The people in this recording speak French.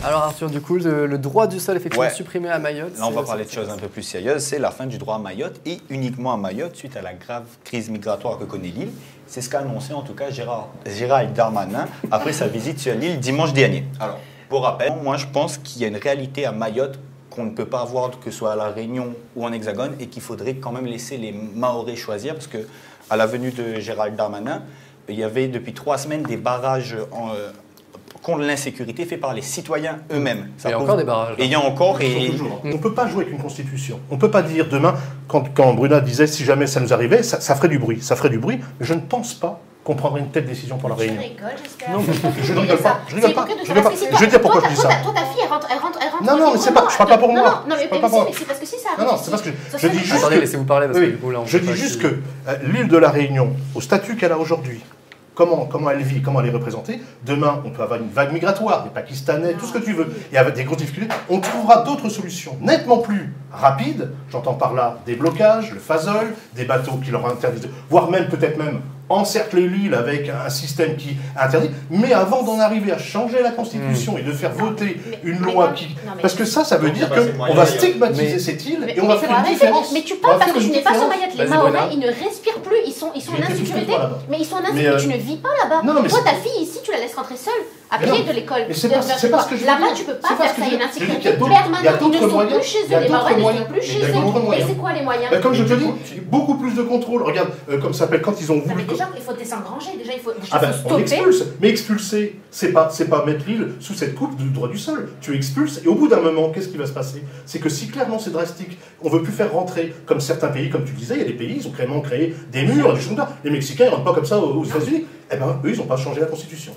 Alors Arthur, du coup, le droit du sol effectivement Ouais. supprimé à Mayotte. Là, on va parler de choses un peu plus sérieuses. C'est la fin du droit à Mayotte et uniquement à Mayotte suite à la grave crise migratoire que connaît l'île. C'est ce qu'a annoncé en tout cas Gérald Darmanin après sa visite sur l'île dimanche dernier. Alors, pour rappel, moi je pense qu'il y a une réalité à Mayotte qu'on ne peut pas avoir que ce soit à La Réunion ou en Hexagone et qu'il faudrait quand même laisser les Mahorais choisir parce que à la venue de Gérald Darmanin, il y avait depuis 3 semaines des barrages contre l'insécurité fait par les citoyens eux-mêmes. Il y a encore des barrages. Et il y a encore... On ne peut pas jouer avec une constitution. On ne peut pas dire demain, quand Bruna disait si jamais ça nous arrivait, ça ferait du bruit. Ça ferait du bruit, mais je ne pense pas qu'on prendrait une telle décision pour la Réunion. Tu rigoles, j'espère. Non, je ne rigole pas. Je rigole pas. C'est Je rigole pas. parce que Je vais dire pourquoi je dis ça. Toi, ta fille, elle rentre. Non, non, mais c'est pas. Je parle pas pour moi. Non, mais c'est parce que si ça arrive. Non, non, c'est parce que je dis juste. Attendez, laissez-vous parler parce que Oui, du coup là, on je peut dis pas juste que- que l'île de la Réunion, au statut qu'elle a aujourd'hui, comment elle vit, comment elle est représentée, demain on peut avoir une vague migratoire, des Pakistanais, tout ce que tu veux, et avec des grosses difficultés, on trouvera d'autres solutions nettement plus rapides, j'entends par là des blocages, le phasol, des bateaux qui leur interdisent, voire même peut-être même encercler l'île avec un système qui interdit, mais avant d'en arriver à changer la Constitution et de faire voter une loi qui... Parce que ça veut dire qu'on va stigmatiser cette île et on va faire une différence. Mais tu parles parce que tu n'es pas sur Mayotte. Les Vas-y, Mahorais, Bruna. ils ne respirent plus, ils sont en J'ai été insécurité. plusieurs fois là-bas. Mais ils sont en insécurité, tu ne vis pas là-bas. Non, non, mais Toi, c'est- ta fille ici, tu la laisses rentrer seule, à Mais pied non. de l'école. Mais c'est pas ce que je veux Là-bas, dire. tu peux pas C'est pas faire ce que ça, il y a une je veux dire. Je dis insécurité qu'il y a d'autres- il y a permanente. Ils ne d'autres sont moyens. plus chez Il y a eux, les d'autres Mahorais ne moyens. sont plus Il chez y a eux. d'autres Et moyens. c'est quoi les moyens? Comme je te dis, beaucoup plus de contrôle. Regarde, comme ça s'appelle, quand ils ont Non, voulu... mais déjà, il faut désengranger. Déjà, il faut Ah ben, on stopper. expulse. Mais expulser, c'est pas mettre l'île sous cette coupe du droit du sol. Tu expulses, et au bout d'un moment, qu'est-ce qui va se passer? C'est que si clairement c'est drastique, on veut plus faire rentrer, comme certains pays, comme tu disais, il y a des pays, ils ont créé des murs, des choses comme ça. Les Mexicains, ils rentrent pas comme ça aux États-Unis. Eh ben, eux, ils n'ont pas changé la Constitution.